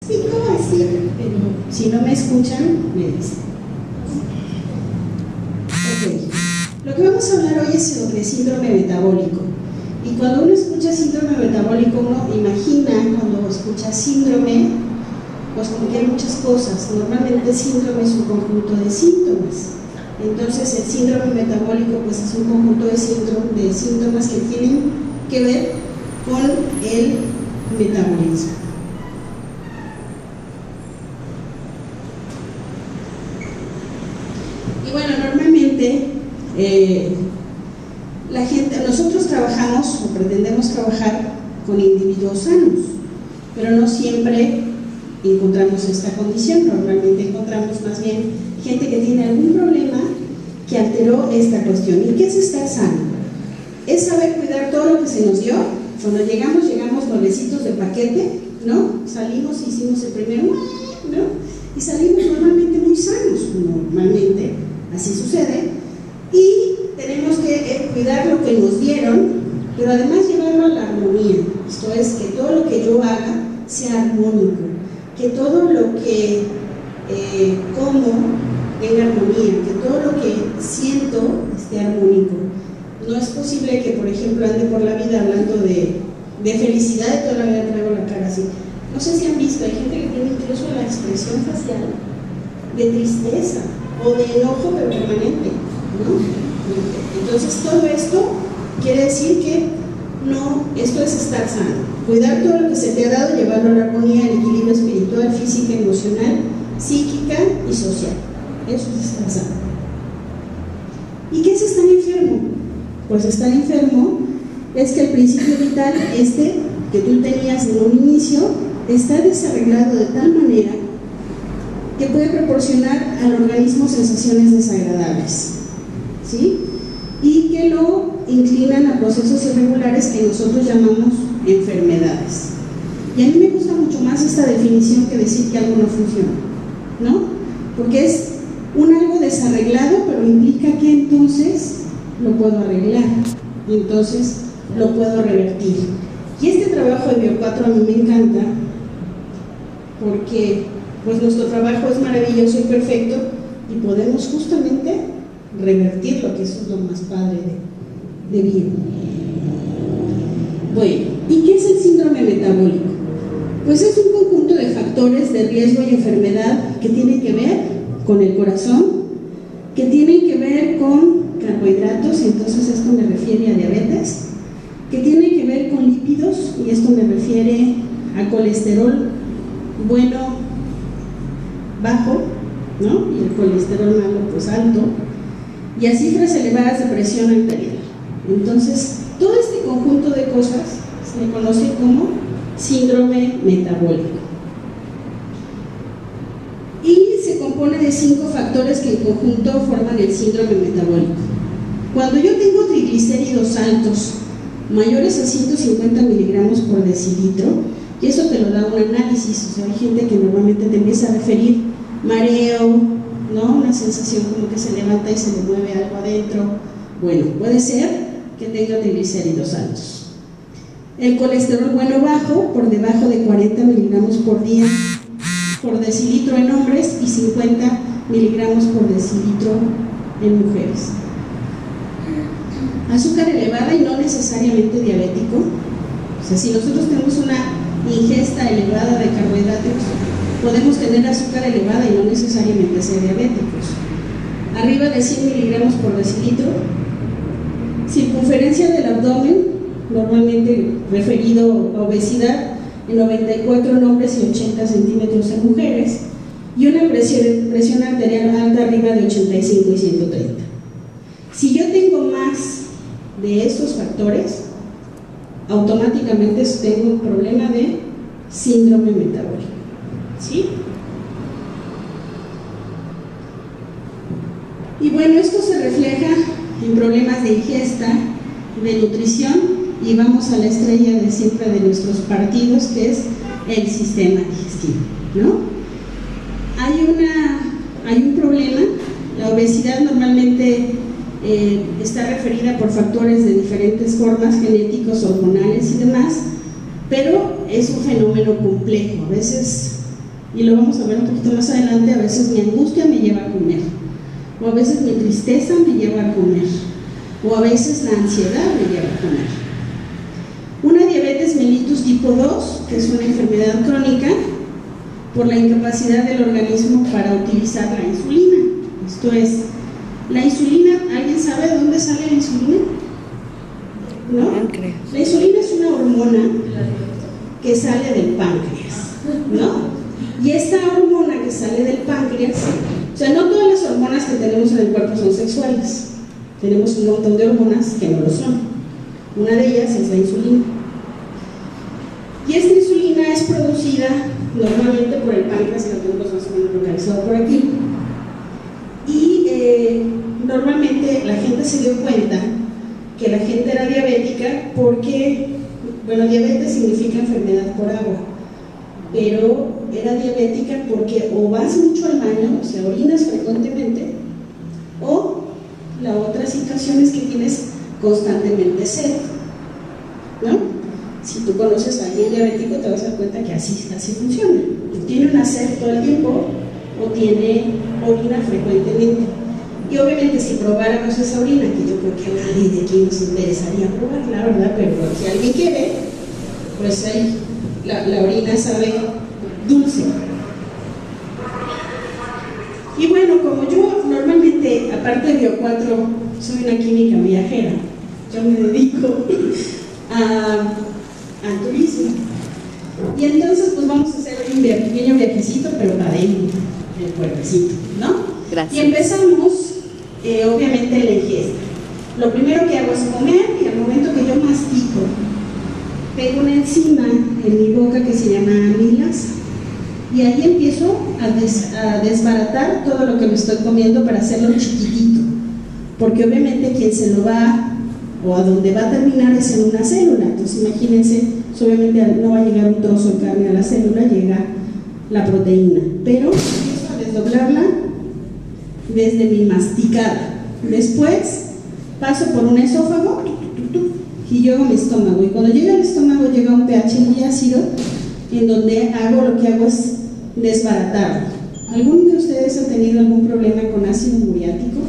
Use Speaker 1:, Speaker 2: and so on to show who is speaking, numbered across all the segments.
Speaker 1: 5 así, pero si no me escuchan, me dicen. Ok. Lo que vamos a hablar hoy es sobre síndrome metabólico. Y cuando uno escucha síndrome metabólico, uno imagina, cuando escucha síndrome, pues como que hay muchas cosas. Normalmente síndrome es un conjunto de síntomas. Entonces el síndrome metabólico pues es un conjunto de síntomas que tienen que ver con el metabolismo. Y bueno, normalmente nosotros trabajamos o pretendemos trabajar con individuos sanos, pero no siempre encontramos esta condición. Normalmente encontramos más bien gente que tiene algún problema que alteró esta cuestión. ¿Y qué es estar sano? Es saber cuidar todo lo que se nos dio. Cuando llegamos nuevecitos de paquete, ¿no? Salimos, hicimos el primero, ¿no? Y salimos normalmente muy sanos, normalmente, así sucede. Y tenemos que cuidar lo que nos dieron, pero además llevarlo a la armonía. Esto es, que todo lo que yo haga sea armónico, que todo lo que como tenga armonía, que todo lo que siento esté armónico. No es posible que, por ejemplo, ande por la vida hablando de felicidad y toda la vida traigo la cara así. No sé si han visto, hay gente que tiene incluso la expresión facial de tristeza o de enojo, pero permanente, ¿no? Entonces todo esto quiere decir que no, esto es estar sano. Cuidar todo lo que se te ha dado, llevarlo a la armonía, el equilibrio espiritual, física, emocional, psíquica y social. Eso es estar sano. ¿Y qué es estar enfermo? Pues estar enfermo es que el principio vital, que tú tenías en un inicio, está desarreglado de tal manera que puede proporcionar al organismo sensaciones desagradables, ¿sí? Y que lo inclinan a procesos irregulares que nosotros llamamos enfermedades. Y a mí me gusta mucho más esta definición que decir que algo no funciona, ¿no? Porque es un algo desarreglado, pero implica que entonces lo puedo arreglar, y entonces lo puedo revertir. Y este trabajo de Bio4 a mí me encanta porque pues nuestro trabajo es maravilloso y perfecto y podemos justamente revertirlo, que eso es lo más padre de bien. Bueno, ¿y qué es el síndrome metabólico? Pues es un conjunto de factores de riesgo y enfermedad que tienen que ver con el corazón, que tienen que ver con carbohidratos, entonces esto me refiere a diabetes, que tiene que ver con lípidos, y esto me refiere a colesterol bueno bajo, ¿no? Y el colesterol malo pues alto, y a cifras elevadas de presión arterial. Entonces, todo este conjunto de cosas se le conoce como síndrome metabólico. Y se compone de 5 factores que en conjunto forman el síndrome metabólico. Cuando yo tengo triglicéridos altos, mayores a 150 miligramos por decilitro, y eso te lo da un análisis, o sea, hay gente que normalmente te empieza a referir mareo, ¿no? Una sensación como que se levanta y se le mueve algo adentro. Bueno, puede ser que tenga triglicéridos altos. El colesterol bueno bajo, por debajo de 40 miligramos por día por decilitro en hombres y 50 miligramos por decilitro en mujeres. Azúcar elevada y no necesariamente diabético. O sea, si nosotros tenemos una ingesta elevada de carbohidratos, podemos tener azúcar elevada y no necesariamente ser diabéticos. Arriba de 100 miligramos por decilitro. Circunferencia del abdomen, normalmente referido a obesidad, en 94 en hombres y 80 centímetros en mujeres, y una presión arterial alta arriba de 85 y 130. Si yo tengo más de estos factores, automáticamente tengo un problema de síndrome metabólico, ¿sí? Y bueno, esto se refleja en problemas de ingesta, de nutrición, y vamos a la estrella de siempre de nuestros partidos, que es el sistema digestivo, ¿no? Hay un problema. La obesidad normalmente está referida por factores de diferentes formas, genéticos, hormonales y demás, pero es un fenómeno complejo. A veces y lo vamos a ver un poquito más adelante. A veces mi angustia me lleva a comer, o a veces mi tristeza me lleva a comer, o a veces la ansiedad me lleva a comer. Una diabetes mellitus tipo 2, que es una enfermedad crónica por la incapacidad del organismo para utilizar la insulina. Esto es, la insulina, ¿alguien sabe de dónde sale la insulina? ¿No? La insulina es una hormona que sale del páncreas, ¿no? Y esta hormona que sale del páncreas, o sea, no todas las hormonas que tenemos en el cuerpo son sexuales. Tenemos un montón de hormonas que no lo son. Una de ellas es la insulina. Y esta insulina es producida normalmente por el páncreas, que lo tenemos más o menos localizado por aquí. Y normalmente la gente se dio cuenta que la gente era diabética porque, bueno, diabetes significa enfermedad por agua, pero era diabética porque o vas mucho al baño, o sea, orinas frecuentemente, o la otra situación es que tienes constantemente sed, ¿no? Si tú conoces a alguien diabético te vas a dar cuenta que así funciona. Tiene una sed todo el tiempo o tiene orina frecuentemente. Y obviamente si probáramos esa orina, que yo creo que a nadie de aquí nos interesaría probarla, ¿verdad? Pero si alguien quiere, pues ahí la orina sabe dulce. Y bueno, como yo normalmente, aparte de Bio4, soy una química viajera, yo me dedico al turismo. Y entonces pues vamos a hacer un pequeño viajecito, pero para adentro del cuerpecito, ¿no? Gracias. Y empezamos, obviamente, la ingesta. Lo primero que hago es comer, y al momento que yo mastico, pego una enzima en mi boca que se llama amilasa, y ahí empiezo a desbaratar todo lo que me estoy comiendo para hacerlo chiquitito, porque obviamente quien se lo va, o a donde va a terminar, es en una célula. Entonces imagínense, obviamente no va a llegar un trozo de carne a la célula, llega la proteína, pero empiezo a desdoblarla desde mi masticada. Después paso por un esófago y llego a mi estómago, y cuando llega al estómago llega un pH muy ácido, en donde lo que hago es desbaratarlo. ¿Alguno de ustedes ha tenido algún problema con ácido muriático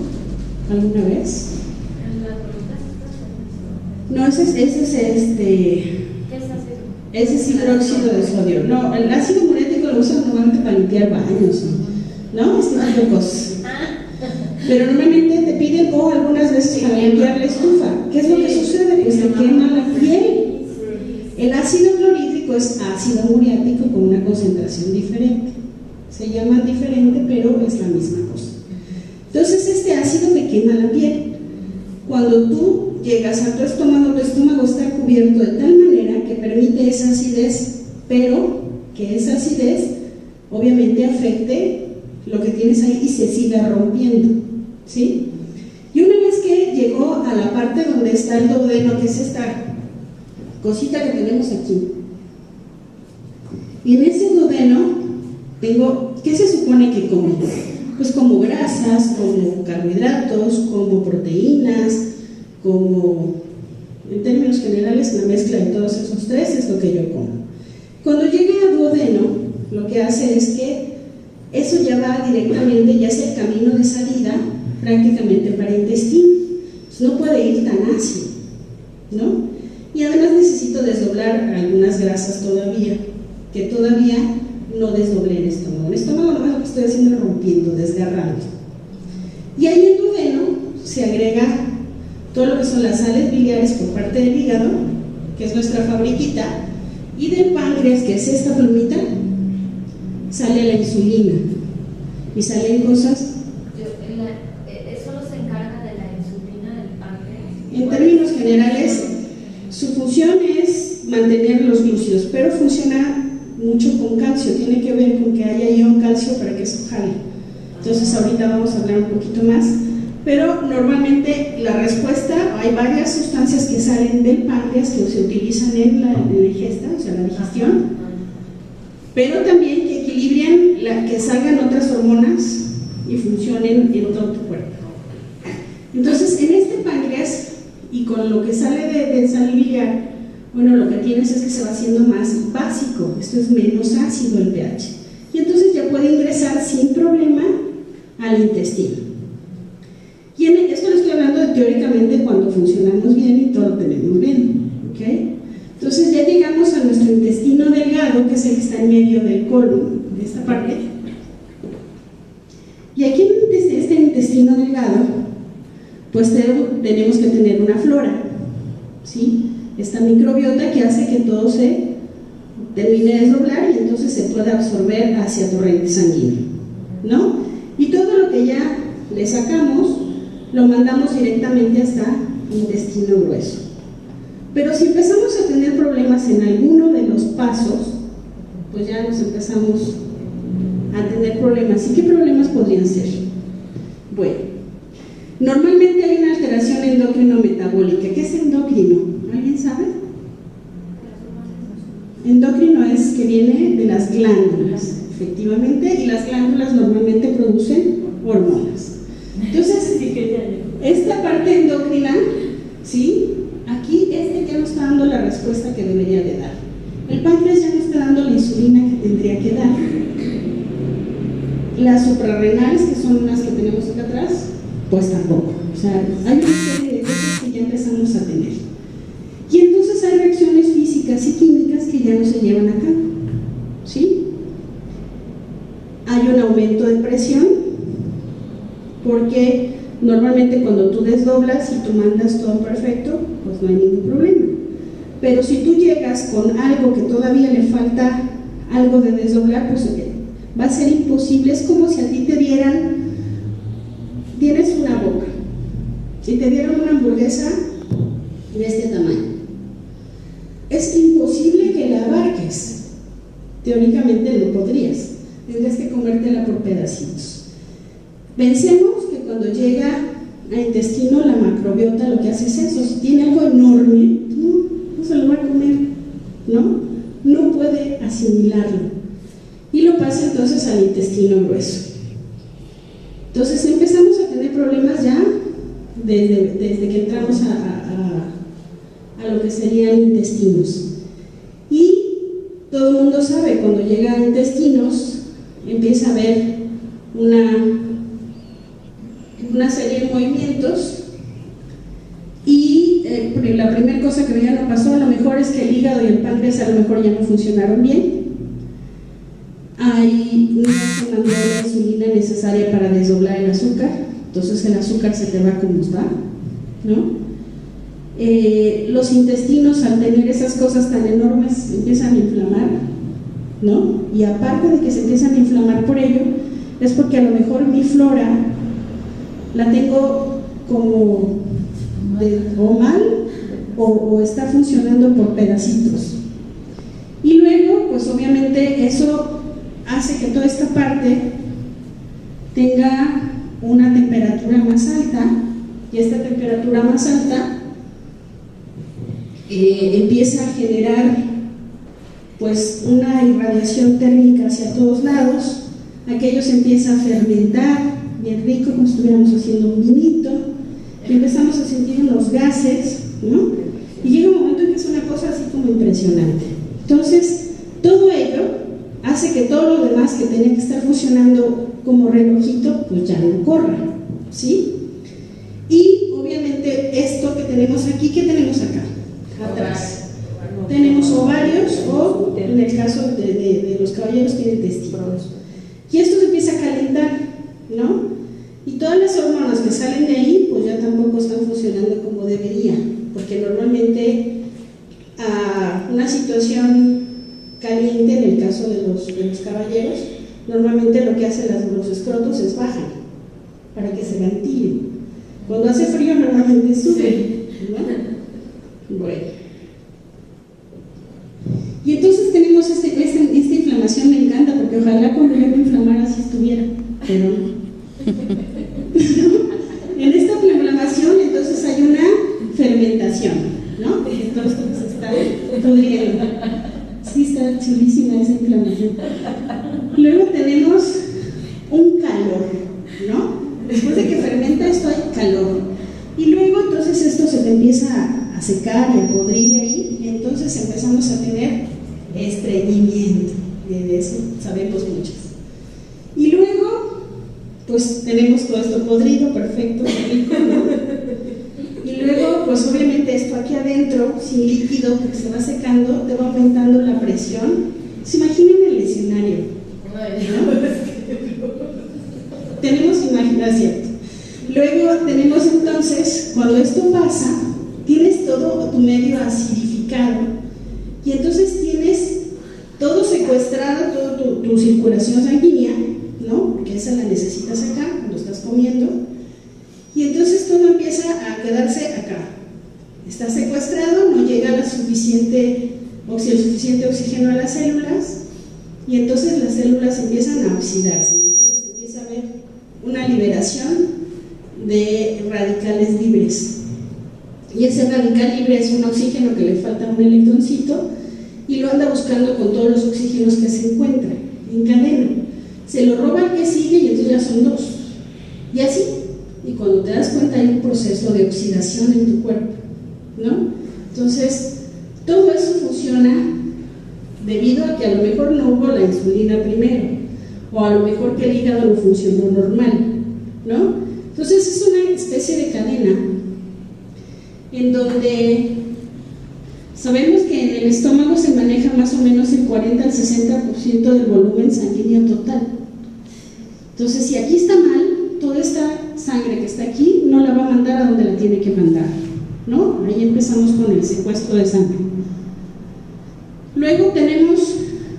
Speaker 1: alguna vez? No, ese es hidróxido de sodio. No, el ácido muriático lo usan normalmente para limpiar baños, ¿no? Este tipo de cosas. Pero normalmente te piden, o algunas veces para limpiar la estufa. ¿Qué es lo que sucede? Pues te quema la piel. El ácido clorhídrico es ácido muriático con una concentración diferente. Se llaman diferente, pero es la misma cosa. Entonces este ácido te quema la piel. Cuando tú llegas a tu estómago está cubierto de tal manera que permite esa acidez, pero que esa acidez obviamente afecte lo que tienes ahí y se siga rompiendo, ¿sí? Y una vez que llegó a la parte donde está el duodeno, que es esta cosita que tenemos aquí, y en ese duodeno tengo, ¿qué se supone que como? Pues como grasas, como carbohidratos, como proteínas, como, en términos generales, la mezcla de todos esos tres es lo que yo como. Cuando llegue al duodeno, lo que hace es que eso ya va directamente, ya es el camino de salida prácticamente para el intestino. Pues no puede ir tan ácido, ¿no? Y además necesito desdoblar algunas grasas todavía, que todavía no desdoblé el estómago. El estómago nomás lo que estoy haciendo es rompiendo, desgarrando. Y ahí en el duodeno se agrega todo lo que son las sales biliares por parte del hígado, que es nuestra fabriquita, y del páncreas, que es esta plumita, sale la insulina. Y salen cosas.
Speaker 2: ¿Eso se encarga de la insulina del páncreas?
Speaker 1: En términos generales, su función es mantener los glúcidos, pero funciona mucho con calcio, tiene que ver con que haya ion calcio para que eso jale. Entonces ahorita vamos a hablar un poquito más, pero normalmente la respuesta, hay varias sustancias que salen del páncreas que se utilizan en la ingesta, o sea, la digestión, pero también que equilibren, que salgan otras hormonas y funcionen en todo tu cuerpo. Entonces, en este páncreas, y con lo que sale de sal biliar, bueno, lo que tienes es que se va haciendo más básico, esto es menos ácido el pH. Y entonces al intestino. Y esto lo estoy hablando de teóricamente cuando funcionamos bien y todo lo tenemos bien, ¿ok? Entonces ya llegamos a nuestro intestino delgado, que es el que está en medio del colon, de esta parte. Y aquí en este intestino delgado, pues tenemos que tener una flora, ¿sí? Esta microbiota que hace que todo se termine de desdoblar y entonces se pueda absorber hacia torrente sanguíneo, ¿no? Y todo lo que ya le sacamos, lo mandamos directamente hasta el intestino grueso. Pero si empezamos a tener problemas en alguno de los pasos, pues ya nos empezamos a tener problemas. ¿Y qué problemas podrían ser? Bueno, normalmente hay una alteración endocrino-metabólica. ¿Qué es endocrino? ¿Alguien sabe? Endocrino es que viene de las glándulas, efectivamente, y las glándulas normalmente producen hormonas. Entonces, esta parte endocrina, ¿sí? Aquí ya no está dando la respuesta que debería de dar. El páncreas ya no está dando la insulina que tendría que dar. Las suprarrenales, que son las que tenemos acá atrás, pues tampoco. O sea, hay una serie de cosas que ya empezamos a tener. Y entonces hay reacciones físicas y químicas que ya no se llevan a cabo, ¿sí? Hay un aumento de presión, porque normalmente cuando tú desdoblas y tú mandas todo perfecto, pues no hay ningún problema. Pero si tú llegas con algo que todavía le falta algo de desdoblar, pues va a ser imposible. Es como si a ti tienes una boca, si te dieran una hamburguesa de este tamaño, es imposible que la abarques. Teóricamente no podrías, tendrías que comértela por pedacitos. Pensemos que cuando llega al intestino, la macrobiota lo que hace es eso. Si tiene algo enorme, no se lo va a comer, no puede asimilarlo y lo pasa entonces al intestino grueso. Entonces empezamos a tener problemas ya desde que entramos a lo que serían intestinos. Y todo el mundo sabe, cuando llega a intestinos empieza a haber una serie de movimientos y la primera cosa que ya no pasó, a lo mejor es que el hígado y el páncreas a lo mejor ya no funcionaron bien. No se mandó la insulina necesaria para desdoblar el azúcar, entonces el azúcar se te va como va, ¿no? Los intestinos, al tener esas cosas tan enormes, empiezan a inflamar, ¿no? Y aparte de que se empiezan a inflamar por ello, es porque a lo mejor mi flora la tengo como o mal o está funcionando por pedacitos. Y luego, pues obviamente eso hace que toda esta parte tenga una temperatura más alta, y esta temperatura más alta empieza a generar pues una irradiación térmica hacia todos lados. Aquello se empieza a fermentar bien rico, como si estuviéramos haciendo un vinito, y empezamos a sentir unos gases, ¿no? Y llega un momento en que es una cosa así como impresionante. Entonces, todo ello hace que todo lo demás que tenía que estar funcionando como relojito, pues ya no corra, ¿sí? Y obviamente esto que tenemos aquí, ¿qué tenemos acá? Atrás. Tenemos ovarios, o en el caso de los caballeros tienen testículos. Y esto se empieza a calentar, ¿no? Y todas las hormonas que salen de ahí, pues ya tampoco están funcionando como debería, porque normalmente una situación caliente, en el caso de los caballeros, normalmente lo que hacen los escrotos es bajan para que se ventilen. Cuando hace frío normalmente suben, ¿no? Bueno. Y entonces tenemos esta inflamación, me encanta, porque ojalá cuando yo me inflamara así estuviera, pero no. En esta inflamación entonces hay una fermentación, ¿no? Todo esto se está pudriendo. Sí, está chulísima esa inflamación. Luego tenemos un calor, ¿no? Después de que fermenta esto hay calor. Y luego entonces esto se te empieza a secar y a podrir ahí, y entonces empezamos a tener estreñimiento. De eso sabemos muchas. Y luego pues tenemos todo esto podrido, perfecto, rico, ¿no? Y luego, pues obviamente esto aquí adentro, sin líquido, que se va secando, te va aumentando la presión. ¿Se imaginan el escenario? ¿No? Tenemos imaginación. Luego tenemos entonces, cuando esto pasa, tienes todo tu medio acidificado y entonces tienes todo secuestrado, toda tu circulación sanguínea, ¿no? Porque esa la necesitas acá cuando estás comiendo, y entonces todo empieza a quedarse acá. Está secuestrado, no llega el suficiente oxígeno a las células, y entonces las células empiezan a oxidarse, entonces empieza a haber una liberación de radicales libres. Y ese radical libre es un oxígeno que le falta un electroncito y lo anda buscando con todos los oxígenos que se encuentran en cadena. Se lo roba el que sigue y entonces ya son dos. Y así. Y cuando te das cuenta hay un proceso de oxidación en tu cuerpo, ¿no? Entonces, todo eso funciona debido a que a lo mejor no hubo la insulina primero, o a lo mejor que el hígado no funcionó normal, ¿no? Entonces es una especie de cadena en donde sabemos que en el estómago se maneja más o menos el 40 al 60% del volumen sanguíneo total. Entonces, si aquí está mal, toda esta sangre que está aquí no la va a mandar a donde la tiene que mandar, ¿no? Ahí empezamos con el secuestro de sangre. Luego tenemos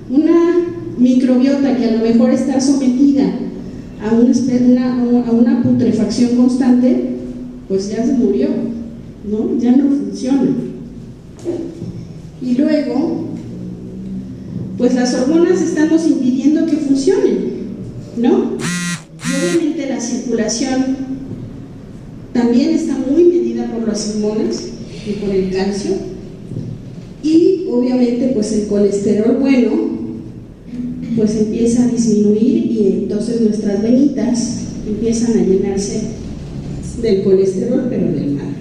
Speaker 1: una microbiota que a lo mejor está sometida a una putrefacción constante, pues ya se murió, ¿no? Ya no funciona. Y luego, pues las hormonas estamos impidiendo que funcionen, ¿no? Y obviamente la circulación también está muy medida por las hormonas y por el calcio, y obviamente pues el colesterol bueno pues empieza a disminuir, y entonces nuestras venitas empiezan a llenarse del colesterol, pero del mal.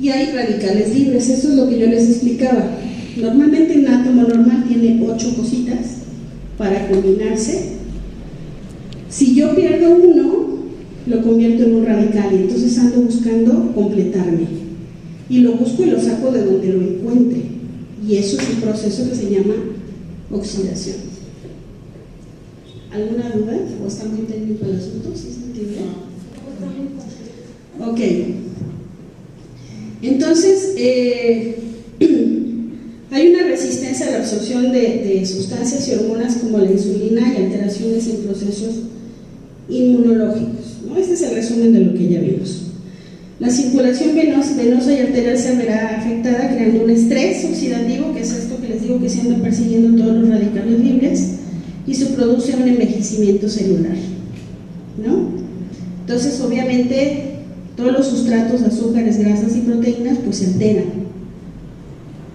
Speaker 1: Y hay radicales libres, eso es lo que yo les explicaba. Normalmente un átomo normal tiene 8 cositas para combinarse. Si yo pierdo uno, lo convierto en un radical, y entonces ando buscando completarme. Y lo busco y lo saco de donde lo encuentre. Y eso es un proceso que se llama oxidación. ¿Alguna duda? ¿O está muy técnico el asunto? ¿Sí se entiende? Ok. Entonces, hay una resistencia a la absorción de sustancias y hormonas como la insulina y alteraciones en procesos inmunológicos, ¿no? Este es el resumen de lo que ya vimos. La circulación venosa y arterial se verá afectada, creando un estrés oxidativo, que es esto que les digo que se andan persiguiendo todos los radicales libres, y se produce un envejecimiento celular, ¿no? Entonces, obviamente, todos los sustratos, azúcares, grasas y proteínas, pues se alteran.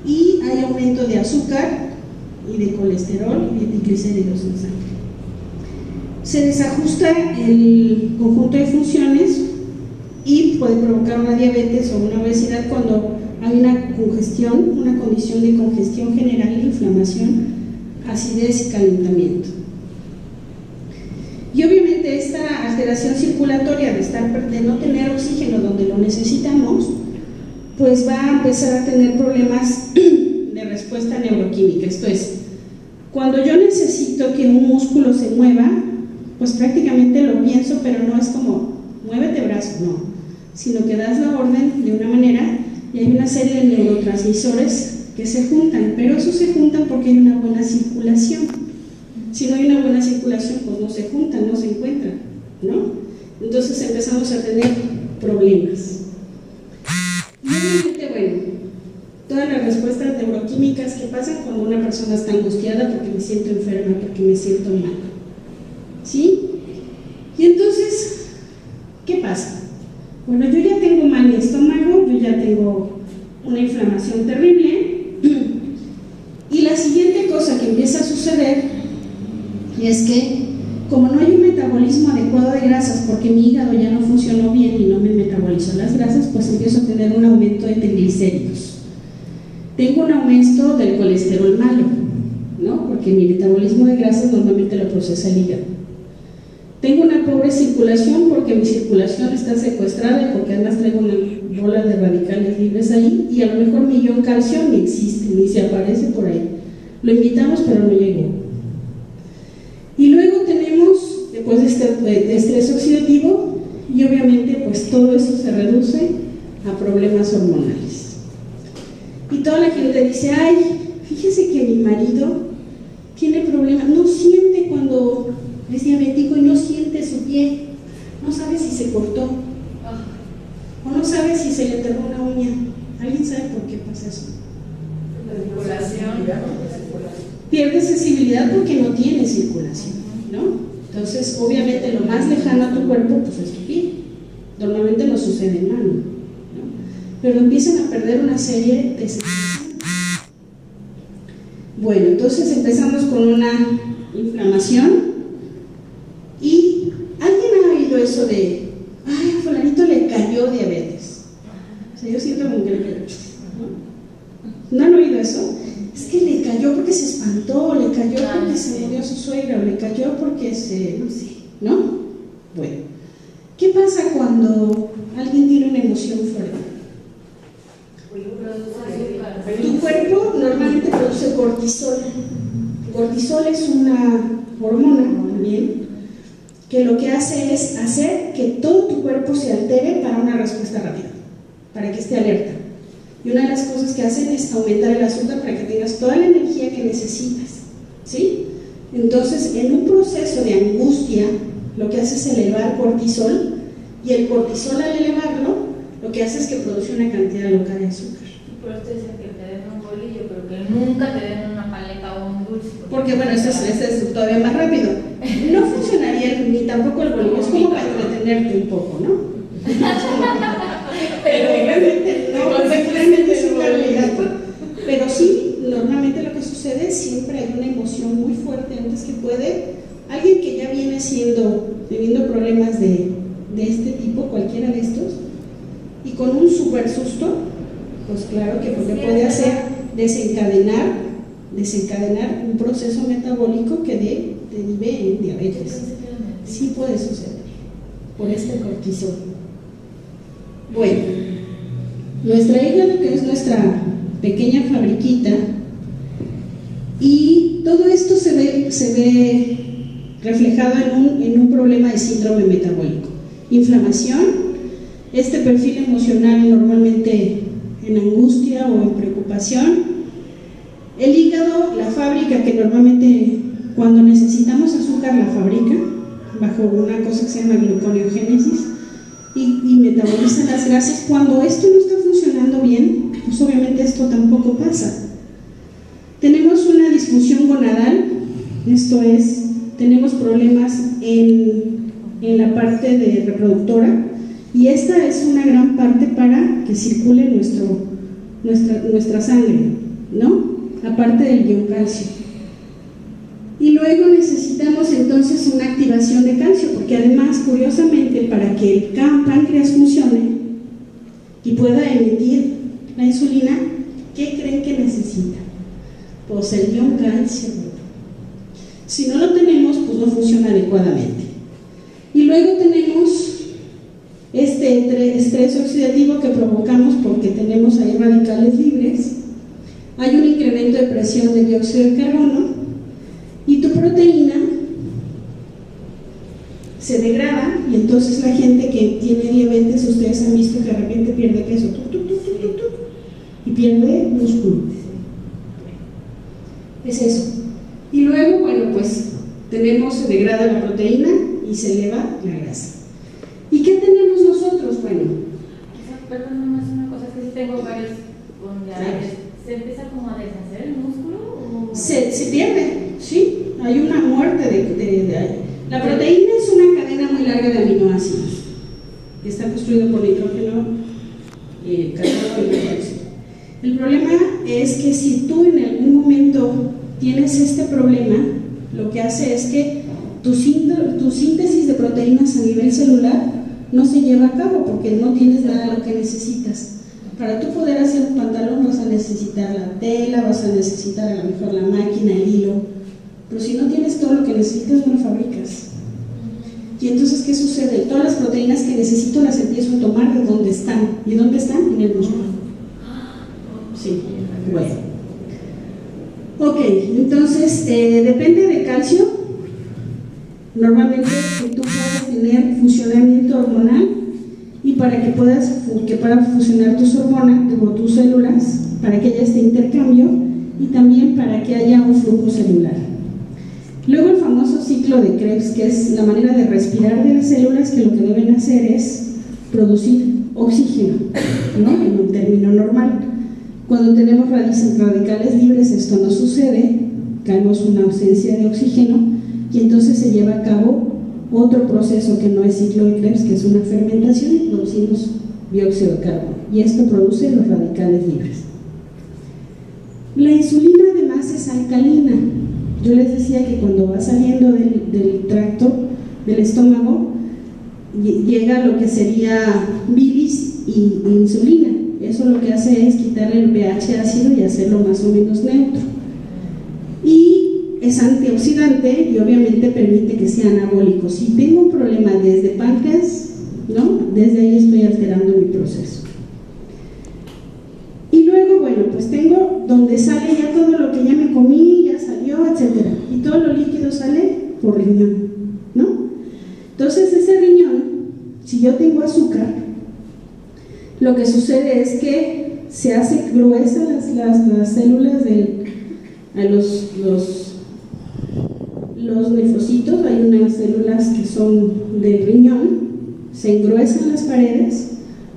Speaker 1: Y hay aumento de azúcar y de colesterol y de triglicéridos en la sangre. Se desajusta el conjunto de funciones y puede provocar una diabetes o una obesidad cuando hay una congestión, una condición de congestión general, inflamación, acidez y calentamiento. Y obviamente esta alteración circulatoria de no tener oxígeno donde lo necesitamos, pues va a empezar a tener problemas de respuesta neuroquímica. Esto es, cuando yo necesito que un músculo se mueva, pues prácticamente lo pienso, pero no es como, muévete brazo, no, sino que das la orden de una manera y hay una serie de neurotransmisores que se juntan, pero esos se juntan porque hay una buena circulación. Si no hay una buena circulación, pues no se juntan, no se encuentran, ¿no? Entonces empezamos a tener problemas. Y obviamente, bueno, todas las respuestas neuroquímicas que pasan cuando una persona está angustiada porque me siento enferma, porque me siento mal, ¿sí? Y entonces, ¿qué pasa? Bueno, yo ya tengo mal mi estómago, yo ya tengo una inflamación terrible, y la siguiente cosa que empieza a suceder es que, como no hay un metabolismo adecuado de grasas, porque mi hígado ya no funcionó bien y no me metabolizó las grasas, pues empiezo a tener un aumento de triglicéridos. Tengo un aumento del colesterol malo, ¿no? Porque mi metabolismo de grasas normalmente lo procesa el hígado. tengo una pobre circulación porque mi circulación está secuestrada y porque además traigo una bola de radicales libres ahí, y a lo mejor mi ion calcio ni existe, ni se aparece por ahí. Lo invitamos, pero no llegó. Y luego tenemos, después de estrés oxidativo, y obviamente pues todo eso se reduce a problemas hormonales. Y toda la gente dice, ay, fíjese que mi marido tiene problemas, no siente cuando es diabético y no siente su pie, no sabe si se cortó, o no sabe si se le enterró una uña. ¿Alguien sabe por qué pasa eso?
Speaker 2: La circulación.
Speaker 1: Pierde sensibilidad porque no tiene circulación, ¿no? Entonces, obviamente, lo más lejano a tu cuerpo, pues es tu pie. Normalmente no sucede en mano, ¿no? Pero empiezan a perder una serie de sensaciones. Bueno, entonces empezamos con una inflamación. ¿Y alguien ha oído eso de, ay, a fulanito le cayó diabetes? O sea, yo siento como que le cayó, ¿no? ¿No han oído eso? Es que le cayó porque se espantó, le cayó porque se murió su suegra, o le cayó porque se, no sé, ¿no? Bueno, ¿qué pasa cuando alguien tiene una emoción fuerte? Tu cuerpo normalmente produce cortisol. Cortisol es una hormona, también, que lo que hace es hacer que todo tu cuerpo se altere para una respuesta rápida, para que esté alerta. Y una de las cosas que hacen es aumentar el azúcar para que tengas toda la energía que necesitas, ¿sí? Entonces, en un proceso de angustia, lo que hace es elevar cortisol, y el cortisol al elevarlo, lo que hace es que produce una cantidad local de azúcar.
Speaker 2: Por eso te dicen que te den un bolillo, pero que nunca te den una paleta o un dulce.
Speaker 1: Porque bueno, eso es todavía más rápido. No funcionaría ni tampoco el bolillo, es como para entretenerte un poco, ¿no? Pero realmente no, es un carbohidrato. Pero sí, normalmente lo que sucede es siempre hay una emoción muy fuerte antes que puede. Alguien que ya viene teniendo problemas de este tipo, cualquiera de estos, y con un super susto, pues claro que lo que puede hacer desencadenar un proceso metabólico que derive en diabetes. Sí puede suceder por este cortisol. Bueno, nuestra hígado, que es nuestra pequeña fabriquita, y todo esto se ve reflejado en un problema de síndrome metabólico. Inflamación, este perfil emocional normalmente en angustia o en preocupación. El hígado, la fábrica que normalmente cuando necesitamos azúcar la fabrica bajo una cosa que se llama gluconeogénesis y metaboliza las grasas. Cuando esto no está funcionando bien, pues obviamente esto tampoco pasa. Tenemos una disfunción gonadal, esto es, tenemos problemas en la parte de reproductora, y esta es una gran parte para que circule nuestra sangre, ¿no? Aparte del ion calcio. Y luego necesitamos entonces una activación de calcio, porque además, curiosamente, para que el páncreas funcione y pueda emitir la insulina, ¿qué creen que necesita? Pues el ion calcio. Si no lo tenemos, pues no funciona adecuadamente. Y luego tenemos este estrés oxidativo que provocamos porque tenemos ahí radicales libres. Hay un incremento de presión de dióxido de carbono y tu proteína se degrada, y entonces la gente que tiene diabetes, ustedes han visto que de repente pierde peso y pierde músculo. Es eso. Y luego, bueno, pues se degrada la proteína y se eleva la grasa. ¿Y qué tenemos nosotros? Bueno,
Speaker 2: perdón, nomás una cosa, que si tengo varios con diabetes, ¿se empieza como a deshacer el músculo? ¿O?
Speaker 1: Se pierde, sí, hay una muerte la proteína es una cadena muy larga de aminoácidos que está construido por nitrógeno, carbono y oxígeno. El problema es que si tú en algún momento tienes este problema, lo que hace es que tu síntesis de proteínas a nivel celular no se lleva a cabo porque no tienes nada de lo que necesitas. Para tú poder hacer un pantalón vas a necesitar la tela, vas a necesitar a lo mejor la máquina, el hilo, pero si no tienes todo lo que necesitas no lo fabricas. Y Y entonces, ¿qué sucede? Todas las proteínas que necesito las empiezo a tomar de donde están. ¿Y dónde están? En el músculo. Sí, bueno. Ok, entonces, depende de calcio. Normalmente tú puedes tener funcionamiento hormonal y para que pueda funcionar tus hormonas o tus células, para que haya este intercambio y también para que haya un flujo celular. Luego el famoso ciclo de Krebs, que es la manera de respirar de las células, que lo que deben hacer es producir oxígeno, ¿no? En un término normal. Cuando tenemos radicales libres esto no sucede, tenemos una ausencia de oxígeno y entonces se lleva a cabo otro proceso que no es ciclo de Krebs, que es una fermentación y producimos dióxido de carbono y esto produce los radicales libres. La insulina además es alcalina. Yo les decía que cuando va saliendo del tracto del estómago llega lo que sería bilis y insulina. Eso lo que hace es quitarle el pH ácido y hacerlo más o menos neutro. Y es antioxidante y obviamente permite que sea anabólico. Si tengo un problema desde páncreas, ¿no? Desde ahí estoy alterando mi proceso. Y luego, bueno, pues tengo donde sale ya todo lo que ya me comí, ya salió, etc. Y todo lo líquido sale por riñón, ¿no? Entonces ese riñón, si yo tengo azúcar, lo que sucede es que se hace gruesa las células los nefrocitos, hay unas células que son del riñón, se engruesan las paredes,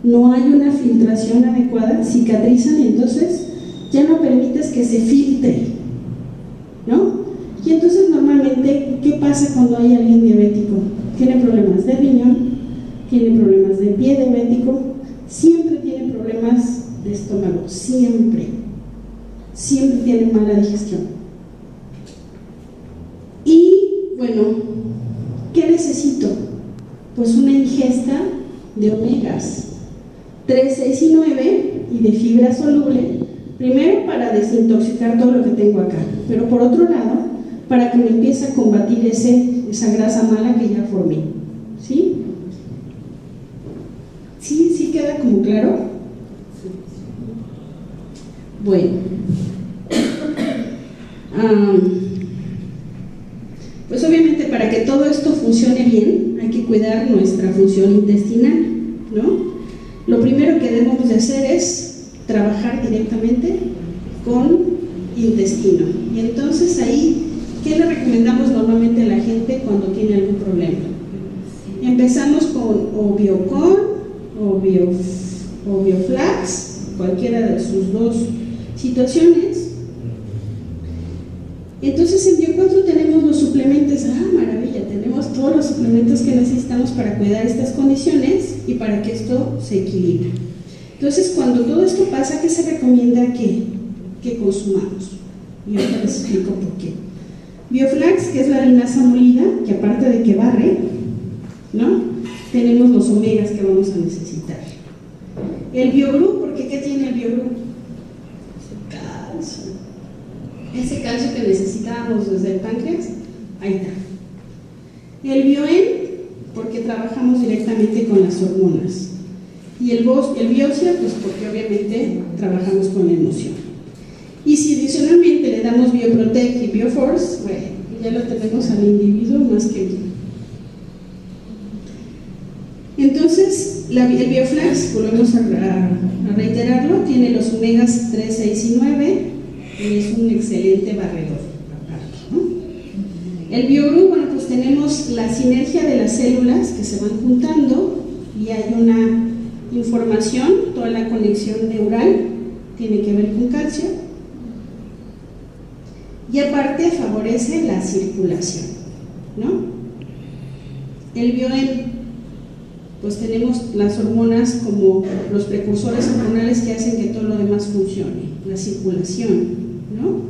Speaker 1: no hay una filtración adecuada, cicatrizan y entonces ya no permites que se filtre, ¿no? Y entonces normalmente, ¿qué pasa cuando hay alguien diabético? Tiene problemas de riñón, tiene problemas de pie diabético, siempre tiene problemas de estómago, siempre tiene mala digestión. Y bueno, ¿qué necesito? Pues una ingesta de omegas 3, 6 y 9 y de fibra soluble, primero para desintoxicar todo lo que tengo acá, pero por otro lado, para que me empiece a combatir esa grasa mala que ya formé, ¿sí? ¿Sí queda como claro? Bueno, pues obviamente para que todo esto funcione bien hay que cuidar nuestra función intestinal, ¿no? Lo primero que debemos de hacer es trabajar directamente con intestino y entonces ahí, ¿qué le recomendamos normalmente a la gente cuando tiene algún problema? Empezamos con o Biocon o Bioflax, cualquiera de sus dos situaciones. Entonces en Bio4 tenemos los suplementos, maravilla, tenemos todos los suplementos que necesitamos para cuidar estas condiciones y para que esto se equilibre. Entonces cuando todo esto pasa, ¿qué se recomienda que consumamos? Y ahorita les explico por qué. Bioflax, que es la linaza molida, que aparte de que barre, ¿no? Tenemos los omegas que vamos a necesitar. El Biogru, porque ¿qué tiene el Biogru? Calcio. Ese calcio que necesitábamos desde el páncreas, ahí está. El Bioen, porque trabajamos directamente con las hormonas. Y el Biosia, pues porque obviamente trabajamos con la emoción. Y si adicionalmente le damos Bioprotect y Bioforce, bueno, ya lo tenemos al individuo más que bien. Entonces, el Bioflax, volvemos a reiterarlo, tiene los omegas 3, 6 y 9 y es un excelente barredor, ¿no? El Biogru, bueno, pues tenemos la sinergia de las células que se van juntando y hay una información, toda la conexión neural tiene que ver con calcio y aparte favorece la circulación, ¿no? El Bioen, pues tenemos las hormonas como los precursores hormonales que hacen que todo lo demás funcione, la circulación, ¿no?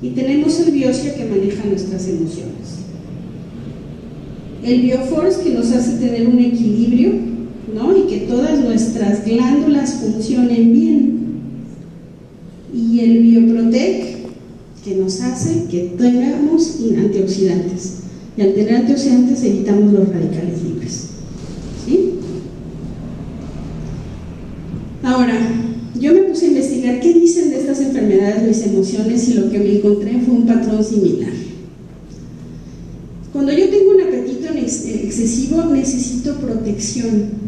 Speaker 1: Y tenemos el Biosia que maneja nuestras emociones. El Bioforce que nos hace tener un equilibrio, ¿no? Y que todas nuestras glándulas funcionen bien. Y el Bioprotect que nos hace que tengamos antioxidantes. Y al tener antioxidantes evitamos los radicales libres. ¿Sí? Ahora, yo me puse a investigar qué dicen de estas enfermedades mis emociones y lo que me encontré fue un patrón similar. Cuando yo tengo un apetito excesivo, necesito protección.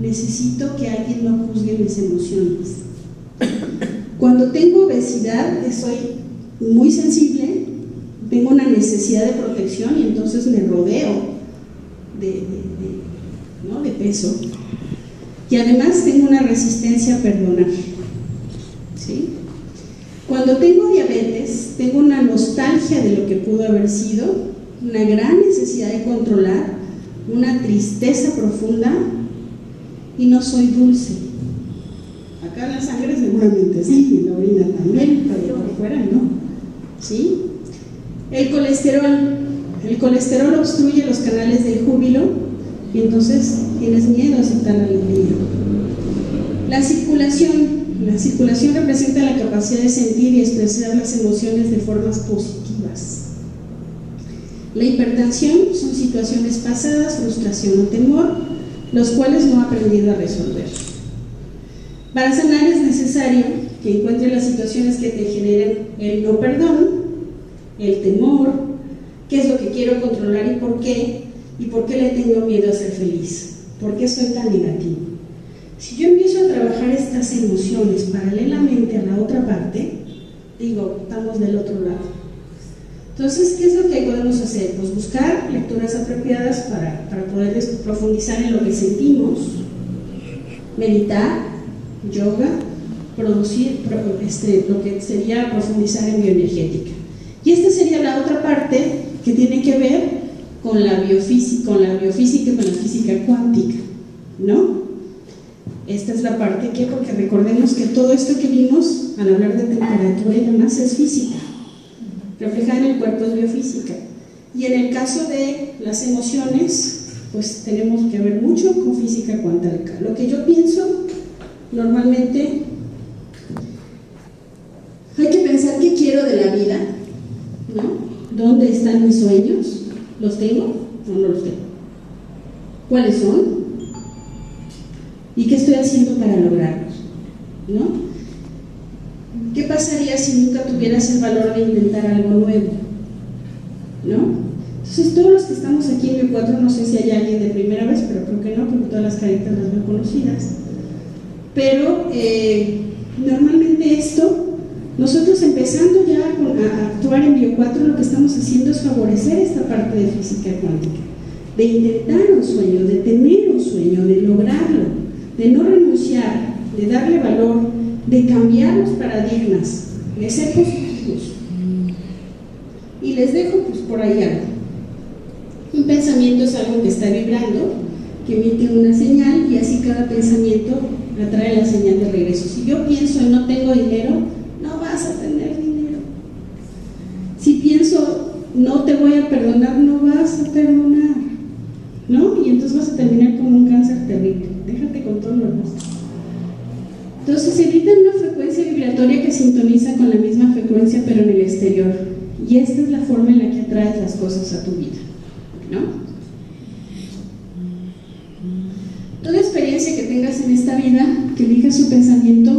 Speaker 1: Necesito que alguien no juzgue mis emociones. Cuando tengo obesidad, soy muy sensible, tengo una necesidad de protección y entonces me rodeo de peso. Y además tengo una resistencia a perdonar. ¿Sí? Cuando tengo diabetes, tengo una nostalgia de lo que pudo haber sido, una gran necesidad de controlar, una tristeza profunda y no soy dulce. Acá en la sangre seguramente sí, en la orina también, pero por fuera no. ¿Sí? El colesterol obstruye los canales del júbilo y entonces tienes miedo a aceptar la alegría. La circulación representa la capacidad de sentir y expresar las emociones de formas positivas. La hipertensión son situaciones pasadas, frustración o temor, los cuales no he aprendido a resolver. Para sanar es necesario que encuentres las situaciones que te generen el no perdón, el temor, qué es lo que quiero controlar y por qué le tengo miedo a ser feliz, por qué soy tan negativo. Si yo empiezo a trabajar estas emociones paralelamente a la otra parte, digo, estamos del otro lado. Entonces, ¿qué es lo que podemos hacer? Pues buscar lecturas apropiadas para poder profundizar en lo que sentimos, meditar, yoga, producir lo que sería profundizar en bioenergética. Y esta sería la otra parte que tiene que ver con la biofísica y con la física cuántica, ¿no? Esta es la parte que, porque recordemos que todo esto que vimos al hablar de temperatura y demás es física, reflejada en el cuerpo es biofísica. Y en el caso de las emociones, pues tenemos que ver mucho con física cuántica. Lo que yo pienso, normalmente, hay que pensar qué quiero de la vida, ¿no? ¿Dónde están mis sueños? ¿Los tengo o no los tengo? ¿Cuáles son? ¿Y qué estoy haciendo para lograrlos? ¿No? ¿Qué pasaría si nunca tuvieras el valor de intentar algo nuevo? ¿No? Entonces, todos los que estamos aquí en B4, no sé si hay alguien de primera vez, pero creo que no, porque todas las caritas las veo conocidas. Pero normalmente esto, nosotros empezando ya a actuar en Bio4, lo que estamos haciendo es favorecer esta parte de física cuántica, de intentar un sueño, de tener un sueño, de lograrlo, de no renunciar, de darle valor, de cambiar los paradigmas, de ser positivos. Y les dejo pues por ahí algo. Un pensamiento es algo que está vibrando, que emite una señal y así cada pensamiento atrae la señal de regreso. Si yo pienso en no tengo dinero, no vas a tener dinero. Si pienso no te voy a perdonar, no vas a perdonar, ¿no? Y entonces vas a terminar con un cáncer terrible. Déjate con todo lo demás. Entonces evitan una frecuencia vibratoria que sintoniza con la misma frecuencia pero en el exterior. Y esta es la forma en la que atraes las cosas a tu vida, ¿no? Toda experiencia que tengas en esta vida, que elijas su pensamiento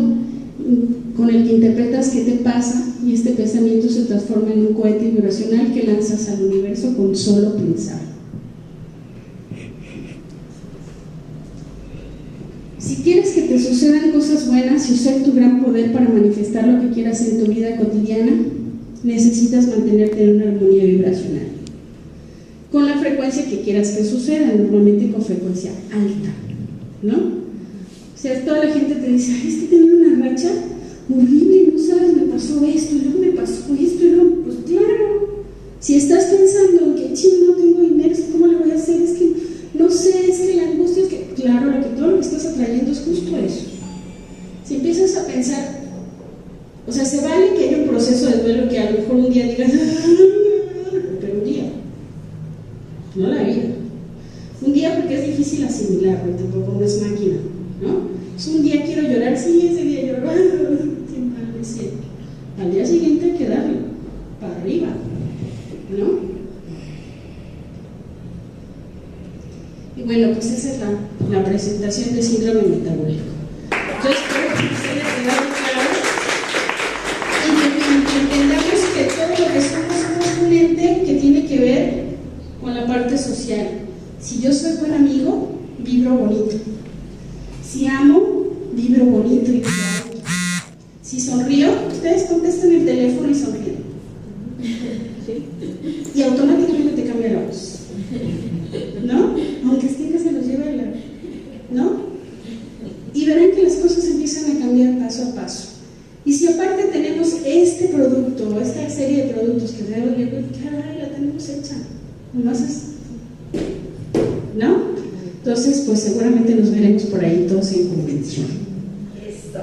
Speaker 1: con el que interpretas qué te pasa, y este pensamiento se transforma en un cohete vibracional que lanzas al universo con solo pensar. Si quieres que te sucedan cosas buenas y usar tu gran poder para manifestar lo que quieras en tu vida cotidiana, necesitas mantenerte en una armonía vibracional con la frecuencia que quieras que suceda, normalmente con frecuencia alta, ¿no? O sea, toda la gente te dice, ay, es que tenía una racha horrible, no sabes, me pasó esto, y luego me pasó esto, y luego, pues claro, si estás pensando en que ching, no tengo dinero, ¿cómo le voy a hacer? Es que no sé, es que la angustia es que, claro, todo lo que estás atrayendo es justo eso. Si empiezas a pensar, o sea, se vale que haya un proceso de duelo que a lo mejor un día digas, pero un día, no la vida. Un día porque es difícil asimilarlo, tampoco no es máquina, ¿no? Es un día quiero llorar, sí, ese día lloro, qué mal me siento. Al día siguiente hay que darle para arriba, ¿no? Bueno, pues esa es la presentación de síndrome metabólico. Yo espero que ustedes queden claros y que entendamos que todo lo que somos un ente que tiene que ver con la parte social. Si yo soy buen amigo, vibro bonito. Si amo, vibro bonito y vibro bonito. Si sonrío, ustedes contestan el teléfono y sonríen. Y automáticamente te cambia la voz, ¿no? Aunque esté que se los lleve ¿no? Y verán que las cosas empiezan a cambiar paso a paso. Y si aparte tenemos este producto, esta serie de productos que tenemos, caray, la tenemos hecha, nomás es, ¿no? Entonces, pues seguramente nos veremos por ahí todos en convención.
Speaker 3: Esto.